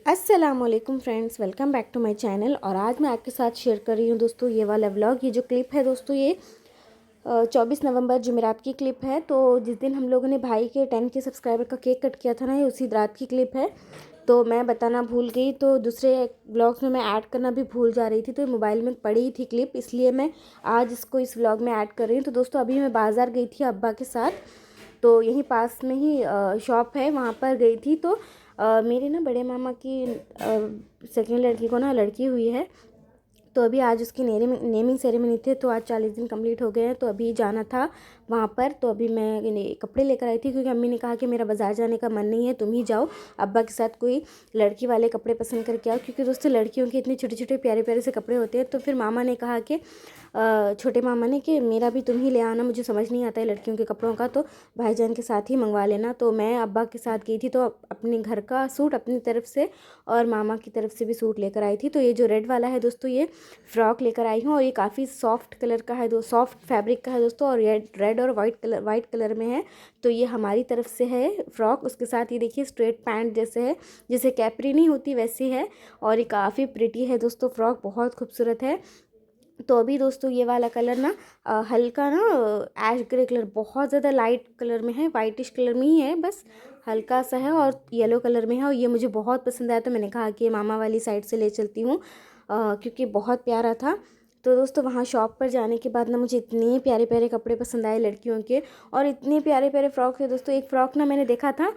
अस्सलामुअलैकुम friends, welcome back to my channel. और आज मैं आपके साथ शेयर कर रही हूँ दोस्तों ये वाला व्लॉग। ये जो क्लिप है दोस्तों, ये 24 नवंबर जुमेरात की क्लिप है। तो जिस दिन हम लोगों ने भाई के 10 के सब्सक्राइबर का केक कट किया था ना, ये उसी रात की क्लिप है। तो मैं बताना भूल गई, तो दूसरे व्लॉग्स में मैं ऐड करना भी भूल जा रही थी। तो मोबाइल में पड़ी थी क्लिप, इसलिए मैं आज इसको इस व्लॉग में ऐड कर रही हूँ। तो दोस्तों अभी मैं बाज़ार गई थी अब्बा के साथ, तो यहीं पास में ही शॉप है, वहाँ पर गई थी। तो मेरे ना बड़े मामा की सेकेंड लड़की को ना लड़की हुई है। तो अभी आज उसकी नेमिंग सेरेमनी थी, तो आज 40 दिन कंप्लीट हो गए हैं। तो अभी जाना था वहाँ पर। तो अभी मैं कपड़े लेकर आई थी, क्योंकि अम्मी ने कहा कि मेरा बाज़ार जाने का मन नहीं है, तुम ही जाओ अब्बा के साथ, कोई लड़की वाले कपड़े पसंद करके आओ। क्योंकि दोस्तों लड़कियों के इतने छोटे छोटे प्यारे प्यारे से कपड़े होते हैं। तो फिर मामा ने कहा कि छोटे मामा ने कि मेरा भी तुम ही ले आना, मुझे समझ नहीं आता है लड़कियों के कपड़ों का, तो भाईजान के साथ ही मंगवा लेना। तो मैं अब्बा के साथ गई थी, तो अपने घर का सूट अपनी तरफ से और मामा की तरफ से भी सूट लेकर आई थी। तो ये जो रेड वाला है दोस्तों, ये फ्रॉक लेकर आई हूँ, और ये काफ़ी सॉफ्ट कलर का है, सॉफ्ट फैब्रिक का है दोस्तों, और रेड और वाइट कलर में है। तो ये हमारी तरफ से है फ्रॉक। उसके साथ ये देखिए स्ट्रेट पैंट जैसे है, जैसे कैपरी नहीं होती वैसी है, और ये काफ़ी प्रिटी है दोस्तों, फ्रॉक बहुत खूबसूरत है। तो अभी दोस्तों ये वाला कलर ना हल्का ना ऐश ग्रे कलर, बहुत ज़्यादा लाइट कलर में है, वाइटिश कलर में ही है, बस हल्का सा है, और येलो कलर में है। और ये मुझे बहुत पसंद आया, तो मैंने कहा कि मामा वाली साइड से ले चलती हूँ, क्योंकि बहुत प्यारा था। तो दोस्तों वहाँ शॉप पर जाने के बाद ना मुझे इतने प्यारे प्यारे कपड़े पसंद आए लड़कियों के, और इतने प्यारे प्यारे फ्रॉक थे दोस्तों। एक फ़्रॉक ना मैंने देखा था,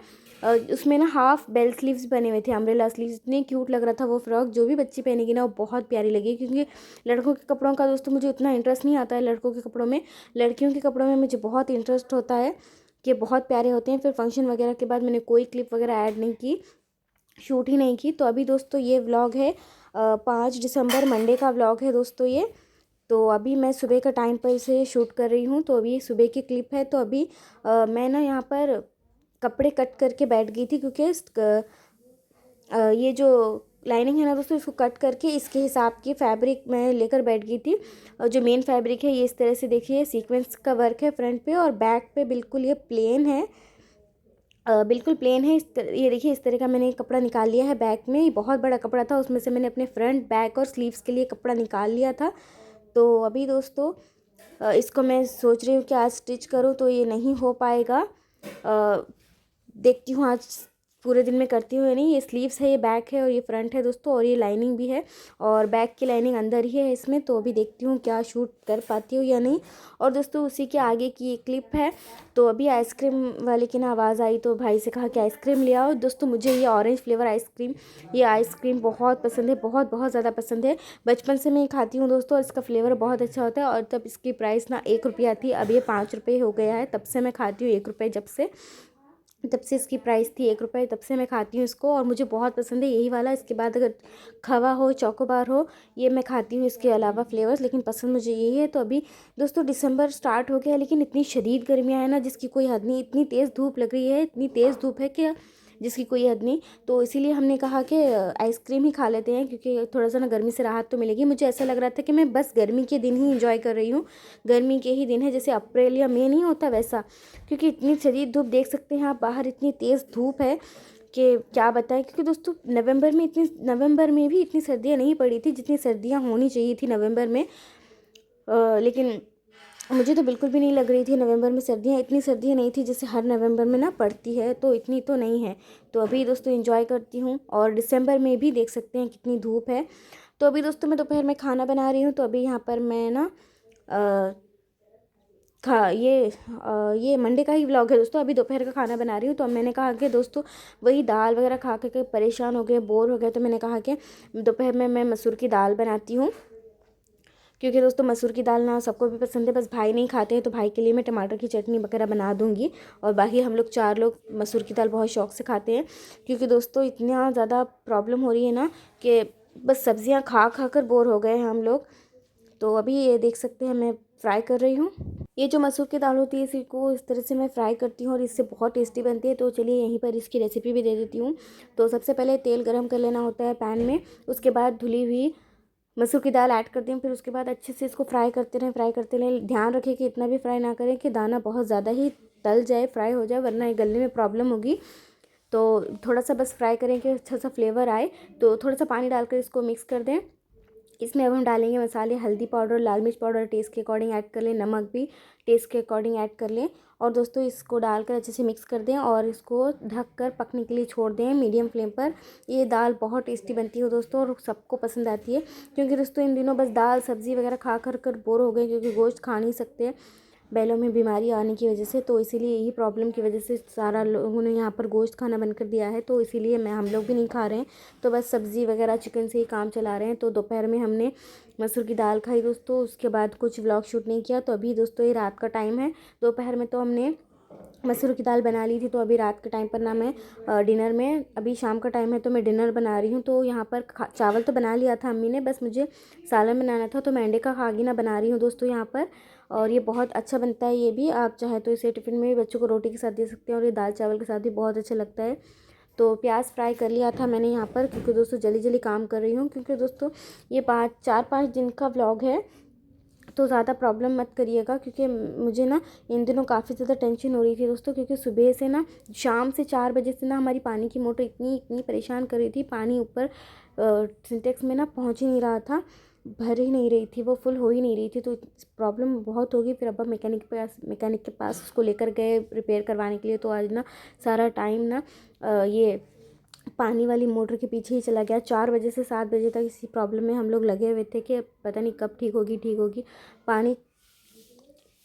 उसमें ना हाफ बेल स्लीव्स बने हुए थे, अम्ब्रेला स्लीव्स, इतने क्यूट लग रहा था वो फ्रॉक। जो भी बच्ची पहनेगी ना वो बहुत प्यारी लगेगी, क्योंकि लड़कों के कपड़ों का दोस्तों मुझे उतना इंटरेस्ट नहीं आता है लड़कों के कपड़ों में। लड़कियों के कपड़ों में मुझे बहुत इंटरेस्ट होता है कि बहुत प्यारे होते हैं। फिर फंक्शन वगैरह के बाद मैंने कोई क्लिप वगैरह ऐड नहीं की, शूट ही नहीं की। तो अभी दोस्तों ये व्लॉग है 5 दिसंबर मंडे का व्लॉग है दोस्तों ये। तो अभी मैं सुबह का टाइम पर इसे शूट कर रही हूँ, तो अभी सुबह की क्लिप है। तो अभी मैं ना यहाँ पर कपड़े कट करके बैठ गई थी, क्योंकि ये जो लाइनिंग है ना दोस्तों, इसको कट करके इसके हिसाब की फैब्रिक मैं लेकर बैठ गई थी। और जो मेन फैब्रिक है ये इस तरह से देखिए, सीक्वेंस का वर्क है फ्रंट पे, और बैक पे बिल्कुल ये प्लेन है, बिल्कुल प्लेन है। ये देखिए इस तरह का मैंने कपड़ा निकाल लिया है बैक में। ये बहुत बड़ा कपड़ा था, उसमें से मैंने अपने फ्रंट बैक और स्लीव्स के लिए कपड़ा निकाल लिया था। तो अभी दोस्तों इसको मैं सोच रही हूँ कि आज स्टिच करूँ, तो ये नहीं हो पाएगा। देखती हूँ आज पूरे दिन में करती हूँ या नहीं। ये स्लीव्स है, ये बैक है, और ये फ्रंट है दोस्तों, और ये लाइनिंग भी है, और बैक की लाइनिंग अंदर ही है इसमें। तो अभी देखती हूँ क्या शूट कर पाती हूँ या नहीं। और दोस्तों उसी के आगे की एक क्लिप है। तो अभी आइसक्रीम वाले की ना आवाज़ आई, तो भाई से कहा कि आइसक्रीम ले आओ। दोस्तों मुझे ये ऑरेंज फ्लेवर आइसक्रीम, ये आइसक्रीम बहुत पसंद है, बहुत बहुत ज़्यादा पसंद है। बचपन से मैं ये खाती हूँ दोस्तों, और इसका फ्लेवर बहुत अच्छा होता है। और तब इसकी प्राइस ना 1 रुपया थी, अब ये 5 रुपये हो गया है। तब से मैं खाती हूँ 1 रुपये, तब से इसकी प्राइस थी 1 रुपये, तब से मैं खाती हूँ इसको, और मुझे बहुत पसंद है यही वाला। इसके बाद अगर खवा हो, चोकोबार हो, ये मैं खाती हूँ इसके अलावा फ्लेवर्स, लेकिन पसंद मुझे यही है। तो अभी दोस्तों दिसंबर स्टार्ट हो गया है, लेकिन इतनी शदीद गर्मियाँ हैं ना जिसकी कोई हद नहीं। इतनी तेज़ धूप लग रही है, इतनी तेज़ धूप है कि जिसकी कोई हद नहीं। तो इसीलिए हमने कहा कि आइसक्रीम ही खा लेते हैं, क्योंकि थोड़ा सा ना गर्मी से राहत तो मिलेगी। मुझे ऐसा लग रहा था कि मैं बस गर्मी के दिन ही इंजॉय कर रही हूँ, गर्मी के ही दिन है, जैसे अप्रैल या मई नहीं होता वैसा। क्योंकि इतनी शदीद धूप देख सकते हैं आप, बाहर इतनी तेज़ धूप है कि क्या बताएं। क्योंकि दोस्तों नवंबर में भी इतनी सर्दियाँ नहीं पड़ी थी जितनी सर्दियाँ होनी चाहिए थी नवंबर में। लेकिन मुझे तो बिल्कुल भी नहीं लग रही थी नवंबर में सर्दियाँ। इतनी सर्दियाँ नहीं थी जैसे हर नवंबर में ना पड़ती है, तो इतनी तो नहीं है। तो अभी दोस्तों एंजॉय करती हूँ, और दिसंबर में भी देख सकते हैं कितनी धूप है। तो अभी दोस्तों मैं दोपहर में खाना बना रही हूँ। तो अभी यहाँ पर मैं ना ये मंडे का ही व्लॉग है दोस्तों। अभी दोपहर का खाना बना रही हूँ। तो अब मैंने कहा कि दोस्तों वही दाल वगैरह खा के परेशान हो गए, बोर हो गए, तो मैंने कहा कि दोपहर में मैं मसूर की दाल बनाती हूँ। क्योंकि दोस्तों मसूर की दाल ना सबको भी पसंद है, बस भाई नहीं खाते हैं, तो भाई के लिए मैं टमाटर की चटनी वगैरह बना दूँगी। और बाकी हम लोग 4 लोग मसूर की दाल बहुत शौक से खाते हैं। क्योंकि दोस्तों इतना ज़्यादा प्रॉब्लम हो रही है ना कि बस सब्जियाँ खा खा कर बोर हो गए हैं हम लोग। तो अभी ये देख सकते हैं मैं फ्राई कर रही हूँ। ये जो मसूर की दाल होती है इसी को इस तरह से मैं फ्राई करती हूँ, और इससे बहुत टेस्टी बनती है। तो चलिए यहीं पर इसकी रेसिपी भी दे देती हूँ। तो सबसे पहले तेल गरम कर लेना होता है पैन में, उसके बाद धुली हुई मसूर की दाल ऐड करती हूँ। फिर उसके बाद अच्छे से इसको फ्राई करते रहें। ध्यान रखें कि इतना भी फ्राई ना करें कि दाना बहुत ज़्यादा ही तल जाए, फ्राई हो जाए, वरना ये गलने में प्रॉब्लम होगी। तो थोड़ा सा बस फ्राई करें कि अच्छा सा फ्लेवर आए। तो थोड़ा सा पानी डालकर इसको मिक्स कर दें। इसमें अब हम डालेंगे मसाले, हल्दी पाउडर, लाल मिर्च पाउडर टेस्ट के अकॉर्डिंग ऐड कर लें, नमक भी टेस्ट के अकॉर्डिंग ऐड कर लें। और दोस्तों इसको डालकर अच्छे से मिक्स कर दें और इसको ढक कर पकने के लिए छोड़ दें मीडियम फ्लेम पर। ये दाल बहुत टेस्टी बनती है दोस्तों और सबको पसंद आती है, क्योंकि दोस्तों इन दिनों बस दाल सब्ज़ी वगैरह खा कर बोर हो गए, क्योंकि गोश्त खा नहीं सकते बैलों में बीमारी आने की वजह से। तो इसीलिए यही प्रॉब्लम की वजह से सारा लोगों ने यहाँ पर गोश्त खाना बंद कर दिया है। तो इसीलिए हम लोग भी नहीं खा रहे हैं, तो बस सब्ज़ी वगैरह चिकन से ही काम चला रहे हैं। तो दोपहर में हमने मसूर की दाल खाई दोस्तों, उसके बाद कुछ व्लॉग शूट नहीं किया। तो अभी दोस्तों ये रात का टाइम है, दोपहर में तो हमने मसूर की दाल बना ली थी। तो अभी रात के टाइम पर ना मैं डिनर में, अभी शाम का टाइम है तो मैं डिनर बना रही हूँ। तो यहाँ पर चावल तो बना लिया था अम्मी ने, बस मुझे सालन बनाना था। तो मैं अंडे का खागीना बना रही हूँ दोस्तों यहाँ पर। और ये बहुत अच्छा बनता है, ये भी आप चाहे तो इसे टिफ़िन में भी बच्चों को रोटी के साथ दे सकते हैं, और ये दाल चावल के साथ भी बहुत अच्छा लगता है। तो प्याज फ्राई कर लिया था मैंने यहाँ पर, क्योंकि दोस्तों जल्दी जल्दी काम कर रही हूँ, क्योंकि दोस्तों ये 4-5 दिन का व्लॉग है। तो ज़्यादा प्रॉब्लम मत करिएगा, क्योंकि मुझे ना इन दिनों काफ़ी ज़्यादा टेंशन हो रही थी दोस्तों, क्योंकि सुबह से ना शाम से 4 बजे से ना हमारी पानी की मोटर इतनी इतनी परेशान कर रही थी। पानी ऊपर सिंटेक्स में ना पहुंच ही नहीं रहा था, भर ही नहीं रही थी, वो फुल हो ही नहीं रही थी। तो प्रॉब्लम बहुत होगी। फिर अब मैकेनिक के पास उसको लेकर गए रिपेयर करवाने के लिए। तो आज ना सारा टाइम ना ये पानी वाली मोटर के पीछे ही चला गया। 4 बजे से 7 बजे तक इसी प्रॉब्लम में हम लोग लगे हुए थे कि पता नहीं कब ठीक होगी। पानी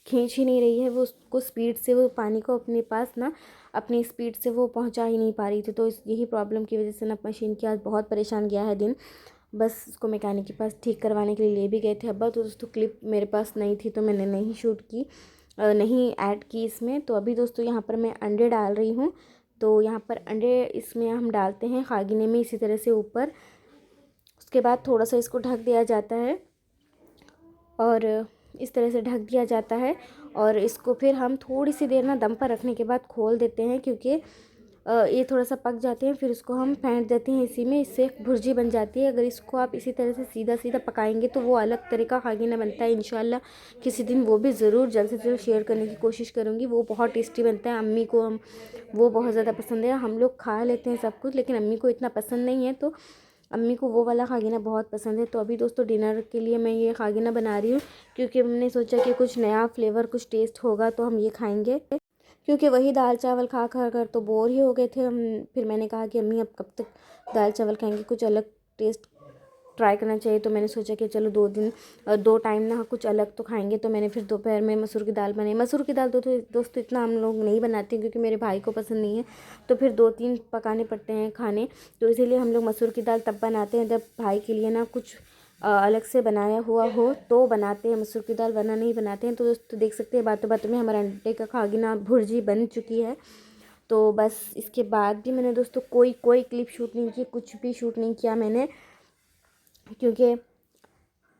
खींच ही नहीं रही है वो, उसको स्पीड से, वो पानी को अपने पास ना अपनी स्पीड से वो पहुंचा ही नहीं पा रही थी। तो यही प्रॉब्लम की वजह से ना मशीन की आज बहुत परेशान गया है दिन। बस उसको मैकेनिक के पास ठीक करवाने के लिए ले भी गए थे अब्बा। तो दोस्तों क्लिप मेरे पास नहीं थी, तो मैंने नहीं शूट की, नहीं ऐड की इसमें। तो अभी दोस्तों यहाँ पर मैं अंडे डाल रही हूँ। तो यहाँ पर अंडे इसमें हम डालते हैं खागीने में इसी तरह से ऊपर। उसके बाद थोड़ा सा इसको ढक दिया जाता है, और इस तरह से ढक दिया जाता है। और इसको फिर हम थोड़ी सी देर ना दम पर रखने के बाद खोल देते हैं, क्योंकि ये थोड़ा सा पक जाते हैं। फिर इसको हम फेंट देते हैं इसी में, इससे भुर्जी बन जाती है। अगर इसको आप इसी तरह से सीधा सीधा पकाएंगे तो वो अलग तरह का खागीना बनता है। इंशाल्लाह किसी दिन वो भी ज़रूर जल्द से जल्द शेयर करने की कोशिश करूँगी। वो बहुत टेस्टी बनता है, अम्मी को वो बहुत ज़्यादा पसंद है। हम लोग खा लेते हैं सब कुछ, लेकिन अम्मी को इतना पसंद नहीं है। तो अम्मी को वो वाला खागीना बहुत पसंद है। तो अभी दोस्तों डिनर के लिए मैं ये खागीना बना रही हूँ, क्योंकि हमने सोचा कि कुछ नया फ्लेवर, कुछ टेस्ट होगा तो हम ये खाएंगे, क्योंकि वही दाल चावल खा खा कर तो बोर ही हो गए थे हम। फिर मैंने कहा कि अम्मी अब कब तक दाल चावल खाएंगे, कुछ अलग टेस्ट ट्राई करना चाहिए। तो मैंने सोचा कि चलो 2 टाइम ना कुछ अलग तो खाएंगे। तो मैंने फिर दोपहर में मसूर की दाल बनाई। मसूर की दाल दोस्तों इतना हम लोग नहीं बनाते, क्योंकि मेरे भाई को पसंद नहीं है, तो फिर 2-3 पकाने पड़ते हैं खाने। तो इसीलिए हम लोग मसूर की दाल तब बनाते हैं जब भाई के लिए ना कुछ अलग से बनाया हुआ हो, तो बनाते हैं मसूर की दाल, वरना नहीं बनाते हैं। तो दोस्तों देख सकते हैं बातों बातों में हमारा अंडे का खागीना भुर्जी बन चुकी है। तो बस इसके बाद भी मैंने दोस्तों कोई क्लिप शूट नहीं की, कुछ भी शूट नहीं किया मैंने, क्योंकि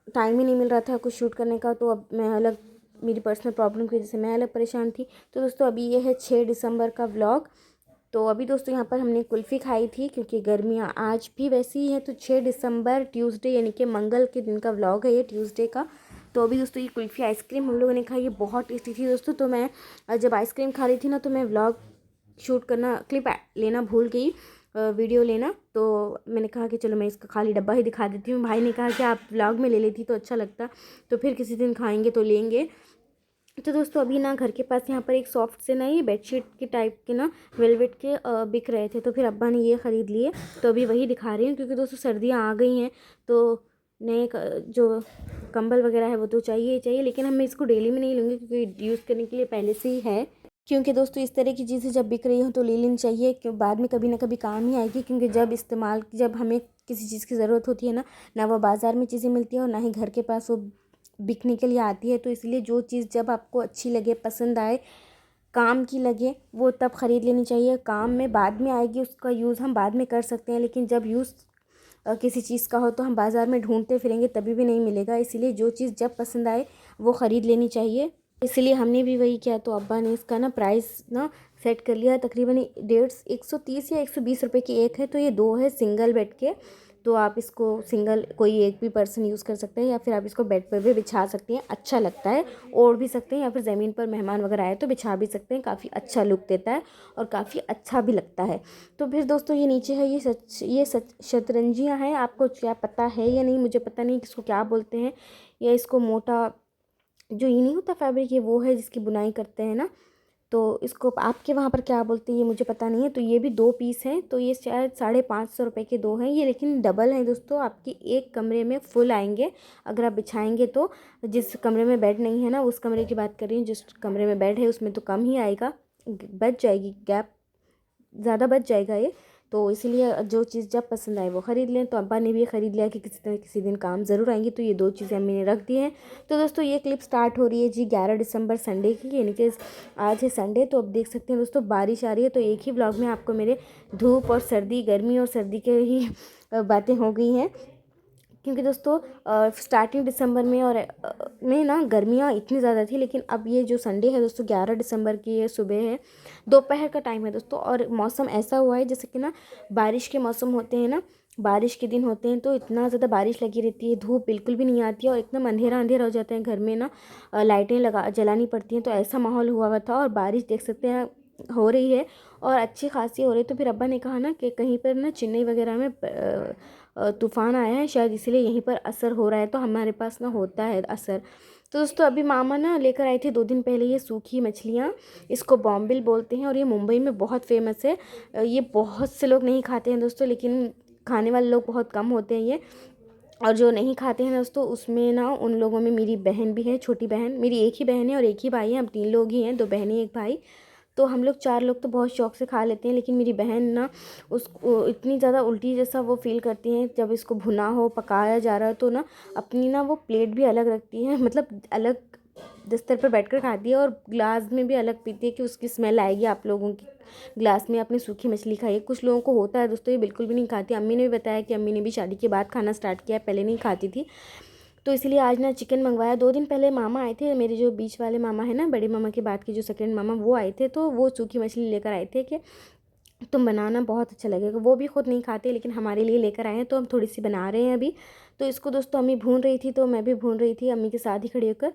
टाइम ही नहीं मिल रहा था कुछ शूट करने का। तो अब मैं अलग, मेरी पर्सनल प्रॉब्लम की वजह से मैं अलग परेशान थी। तो दोस्तों अभी ये है 6 दिसंबर का व्लॉग। तो अभी दोस्तों यहाँ पर हमने कुल्फ़ी खाई थी, क्योंकि गर्मियाँ आज भी वैसी ही हैं। तो 6 दिसंबर ट्यूसडे यानी कि मंगल के दिन का व्लॉग है ये, ट्यूसडे का। तो अभी दोस्तों ये कुल्फ़ी आइसक्रीम हम लोगों ने खाई, ये बहुत टेस्टी थी दोस्तों। तो मैं जब आइसक्रीम खा रही थी ना, तो मैं व्लॉग शूट करना, क्लिप लेना भूल गई, वीडियो लेना। तो मैंने कहा कि चलो मैं इसका खाली डब्बा ही दिखा देती हूँ। भाई ने कहा कि आप व्लॉग में ले लेती तो अच्छा लगता, तो फिर किसी दिन खाएंगे तो लेंगे। तो दोस्तों अभी ना घर के पास यहाँ पर एक सॉफ्ट से ना ये बेडशीट के टाइप के ना वेलवेट के बिक रहे थे, तो फिर अब्बा ने ये ख़रीद लिए। तो अभी वही दिखा रही हूँ, क्योंकि दोस्तों सर्दियाँ आ गई हैं, तो नए जो कंबल वगैरह है वो तो चाहिए ही चाहिए। लेकिन हम इसको डेली में नहीं लूँगी, क्योंकि यूज़ करने के लिए पहले से ही है। क्योंकि दोस्तों इस तरह की चीज़ें जब बिक रही हो तो ले लेनी चाहिए, क्यों बाद में कभी ना कभी काम ही आएगी। क्योंकि जब हमें किसी चीज़ की ज़रूरत होती है ना वो बाज़ार में चीज़ें मिलती है और ना ही घर के पास वो बिकने के लिए आती है। तो इसलिए जो चीज़ जब आपको अच्छी लगे, पसंद आए, काम की लगे, वो तब ख़रीद लेनी चाहिए। काम में बाद में आएगी, उसका यूज़ हम बाद में कर सकते हैं, लेकिन जब यूज़ किसी चीज़ का हो तो हम बाज़ार में ढूंढते फिरेंगे तभी भी नहीं मिलेगा। इसीलिए जो चीज़ जब पसंद आए वो ख़रीद लेनी चाहिए। इसलिए हमने भी वही किया। तो अब्बा ने इसका ना प्राइस ना सेट कर लिया, तकरीबन 130 या 120 रुपए की एक है। तो ये 2 है सिंगल बेड के, तो आप इसको सिंगल कोई एक भी पर्सन यूज़ कर सकते हैं, या फिर आप इसको बेड पर भी बिछा सकती हैं, अच्छा लगता है। ओढ़ भी सकते हैं, या फिर ज़मीन पर मेहमान वगैरह आए तो बिछा भी सकते हैं, काफ़ी अच्छा लुक देता है और काफ़ी अच्छा भी लगता है। तो फिर दोस्तों ये नीचे है, ये शतरंजियाँ हैं। आपको क्या पता है या नहीं, मुझे पता नहीं इसको क्या बोलते हैं। या इसको मोटा जो ये नहीं होता फैब्रिक, ये वो है जिसकी बुनाई करते हैं ना, तो इसको आपके वहाँ पर क्या बोलते हैं ये मुझे पता नहीं है। तो ये भी 2 पीस हैं, तो ये शायद 550 रुपये के 2 हैं ये, लेकिन डबल हैं दोस्तों। आपकी एक कमरे में फुल आएंगे अगर आप बिछाएंगे तो। जिस कमरे में बेड नहीं है ना, उस कमरे की बात कर रही हूँ। जिस कमरे में बेड है उसमें तो कम ही आएगा, बच जाएगी गैप, ज़्यादा बच जाएगा ये। तो इसीलिए जो चीज़ जब पसंद आए वो ख़रीद लें। तो अब्बा ने भी ख़रीद लिया कि किसी तरह किसी दिन काम ज़रूर आएंगी, तो ये 2 चीज़ें अम्मी ने रख दी हैं। तो दोस्तों ये क्लिप स्टार्ट हो रही है जी 11 दिसंबर संडे की, यानी कि आज है संडे। तो अब देख सकते हैं दोस्तों बारिश आ रही है, तो एक ही व्लॉग में आपको मेरे धूप और सर्दी, गर्मी और सर्दी के ही बातें हो गई हैं। क्योंकि दोस्तों स्टार्टिंग दिसंबर में और में ना गर्मियाँ इतनी ज़्यादा थी, लेकिन अब ये जो संडे है दोस्तों 11 दिसंबर की ये सुबह है, दोपहर का टाइम है दोस्तों, और मौसम ऐसा हुआ है जैसे कि ना बारिश के मौसम होते हैं ना, बारिश के दिन होते हैं तो इतना ज़्यादा बारिश लगी रहती है, धूप बिल्कुल भी नहीं आती है और एकदम अंधेरा अंधेरा हो जाता है घर में ना, लाइटें जलानी पड़ती हैं। तो ऐसा माहौल हुआ था और बारिश देख सकते हैं हो रही है और अच्छी खासी हो रही है। तो फिर अब्बा ने कहा ना कि कहीं पर ना चेन्नई वगैरह में तूफ़ान आया है शायद, इसलिए यहीं पर असर हो रहा है, तो हमारे पास ना होता है असर। तो दोस्तों अभी मामा ना लेकर आए थे 2 दिन पहले ये सूखी मछलियाँ, इसको बॉम्बिल बोलते हैं और ये मुंबई में बहुत फेमस है। ये बहुत से लोग नहीं खाते हैं दोस्तों, लेकिन खाने वाले लोग बहुत कम होते हैं ये। और जो नहीं खाते हैं दोस्तों उसमें ना उन लोगों में मेरी बहन भी है, छोटी बहन। मेरी एक ही बहन है और एक ही भाई है, हम 3 लोग ही हैं, 2 बहनें 1 भाई। तो हम लोग 4 लोग तो बहुत शौक से खा लेते हैं, लेकिन मेरी बहन ना उसको इतनी ज़्यादा उल्टी जैसा वो फ़ील करती हैं जब इसको भुना हो, पकाया जा रहा है तो ना अपनी ना वो प्लेट भी अलग रखती है, मतलब अलग बिस्तर पर बैठकर खाती है और ग्लास में भी अलग पीती है कि उसकी स्मेल आएगी आप लोगों की ग्लास में आपने सूखी मछली खाई है। कुछ लोगों को होता है दोस्तों, ये बिल्कुल भी नहीं खाती। अम्मी ने भी बताया कि अम्मी ने भी शादी के बाद खाना स्टार्ट किया है, पहले नहीं खाती थी। तो इसलिए आज ना चिकन मंगवाया। 2 दिन पहले मामा आए थे, मेरे जो बीच वाले मामा है ना, बड़े मामा के बाद के जो सेकंड मामा, वो आए थे, तो वो सूखी मछली लेकर आए थे कि तुम बनाना बहुत अच्छा लगेगा। वो भी खुद नहीं खाते लेकिन हमारे लिए लेकर आए हैं, तो हम थोड़ी सी बना रहे हैं अभी। तो इसको दोस्तों अम्मी भून रही थी तो मैं भी भून रही थी अम्मी के साथ ही खड़ी होकर।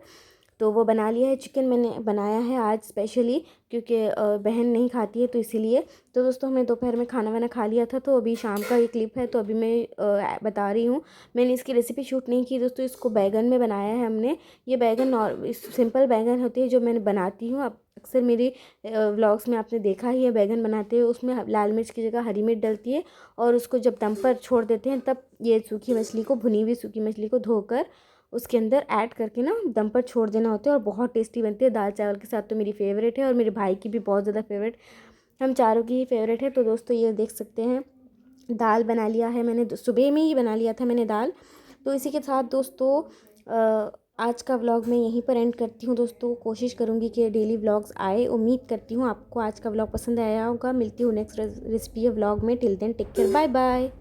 तो वो बना लिया है चिकन, मैंने बनाया है आज स्पेशली क्योंकि बहन नहीं खाती है तो इसीलिए। तो दोस्तों हमने दोपहर में खाना वाना खा लिया था, तो अभी शाम का ये क्लिप है, तो अभी मैं बता रही हूँ। मैंने इसकी रेसिपी शूट नहीं की दोस्तों, इसको बैगन में बनाया है हमने। ये बैगन सिंपल बैगन होती है जो मैंने बनाती हूँ। अब अक्सर मेरी व्लॉग्स में आपने देखा ही है बैगन बनाते हुए, उसमें लाल मिर्च की जगह हरी मिर्च डलती है और उसको जब दम पर छोड़ देते हैं तब ये सूखी मछली को, भुनी हुई सूखी मछली को धोकर उसके अंदर ऐड करके ना दम पर छोड़ देना होता है और बहुत टेस्टी बनती है। दाल चावल के साथ तो मेरी फेवरेट है और मेरे भाई की भी बहुत ज़्यादा फेवरेट, हम चारों की ही फेवरेट है। तो दोस्तों ये देख सकते हैं दाल बना लिया है मैंने, सुबह में ही बना लिया था मैंने दाल। तो इसी के साथ दोस्तों आज का व्लॉग मैं यहीं पर एंड करती हूँ दोस्तों। कोशिश करूँगी कि डेली व्लॉग्स आए, उम्मीद करती हूँ आपको आज का व्लॉग पसंद आया होगा। मिलती हूँ नेक्स्ट रेसिपी व्लॉग में। Till then take care, bye bye.